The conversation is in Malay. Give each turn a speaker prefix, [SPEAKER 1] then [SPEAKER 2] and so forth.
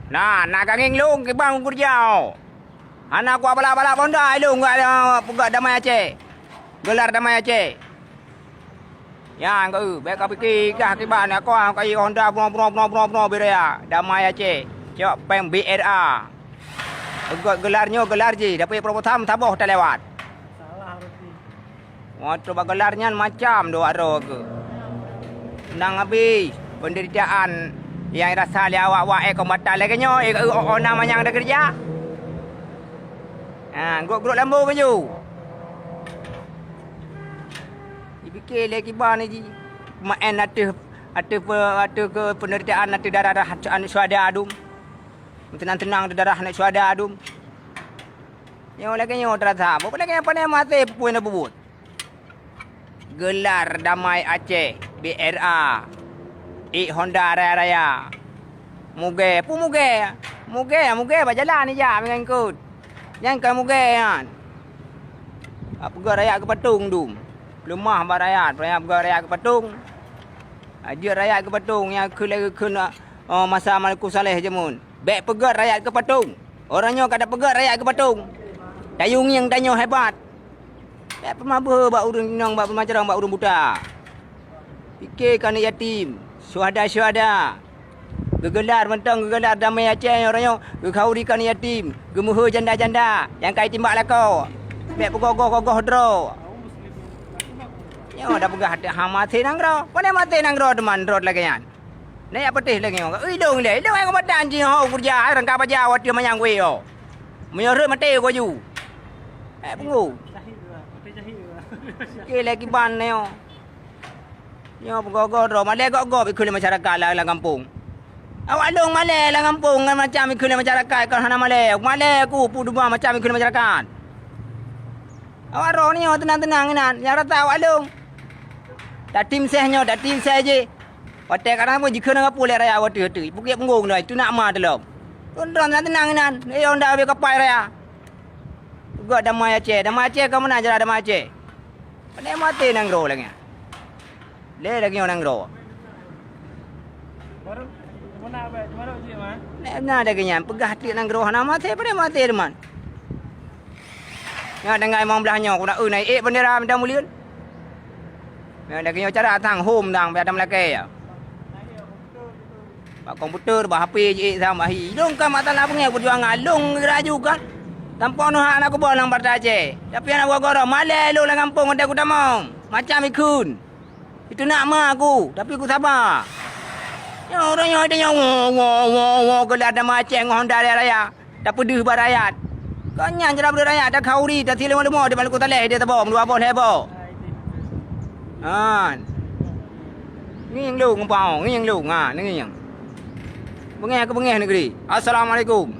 [SPEAKER 1] Nah, nak kaging lung ke bang kurjau. Anak gua bala-bala bonda lung gua damai Aceh. Gelar damai Aceh. Yang ke baik kau fikir kah ke ban aku kai Honda bro berea damai Aceh. Cok peng BRA. Gelarnya gelar je, dapat promotam taboh tak lewat.
[SPEAKER 2] Salah berarti.
[SPEAKER 1] Waktu gelarnya macam doa ro ke. Nang habis penderitaan yang rasa dia awak-awak kau mata lagi nyo orang yang ada kerja. Grup lambu ke you. Dipikir lagi ban ni main ada ke penderitaan ada darah anak suada adum. Tenang-tenang darah anak suada adum. Yang lagi nyo terasa. Apa lagi apa ni mati puin bubut. Gelar Damai Aceh BRA Honda Raya. Muge berjalan ni je mengangkut. Yang kan muge kan. Apa raya ke Patung dum. Lemah barayat, raya ke Patung. Dia raya ke Patung yang kena masa Maliku Saleh je mun. Baik pegat rakyat ke Patung. Orangnya kada pegat rakyat ke Patung. Dayung yang danyo hebat. Tak pemaba bak urang nang bak pemacarang bak urang buta. Fikirkan yatim, syuhada. Gegelar mentang gegelar damai Aceh orangnya gekhaurikan yatim, gemuha janda-janda yang kai timbak lakau. Bek pegogoh-gogoh dro. Yo dah pegah ha mati nang ro. Pane mati nang ro teman rod lagi kan. Ni apa teh lagi ngok. Ui dong le. Dong ang badan ji ho kerja rang ka baja wat dia mayang we yo. Menyore mati ko ju. Pengu. Ke lagi ban ni yo. Yo pegogoh dro male gogoh ikut masyarakat lah kampung. Awak dong male lah kampung macam ikut masyarakat kan hana male. Male ku puduma macam ikut masyarakat. Awak ro ni yo tenang-tenang nan. Yang rata awak dong. Dah tim sehnya, dah tim seh je. Watak kadang pun jika nak pulih raya awak tu. Bukit punggung dah. Itu nak mah dalam. Tuan-tuan tenang nan. Ni orang dah habis kapal raya. Juga Damai Aceh. Damai Aceh kau mana jalan Damai Aceh? Pada mati nang ro lagi. Le lagi orang nang ro.
[SPEAKER 2] Baru mana apa? Mana uji mah?
[SPEAKER 1] Nah ada kenyan. Pegah hati nang ro hana mati pada mati teman. Ya dengan imam belahnya aku nak naik bendera minta mulian. Ya dah kena cara tang home tang pada Melaka ya. Pak komputer bah HP je sama hi. Long kan masalah pengen perjuangan long raju kan. Tanpa no hak nak kubur nang Partai Aceh. Tapi anak gua malai lu lah kampung ada aku tamam. Macam ikun. Itu nak mak aku, tapi aku sabar. Ya orangnya ada yang gelar Damai Aceh Honda Raya. Dah pedih barayat. Kanya jera berayat dah khauri dah tilem lemo di Maluku Taleh dia tabau dua bon hebo. Ni yang lu ngpau, ni yang lu ni yang. Bengeh ke bengeh negeri. Assalamualaikum.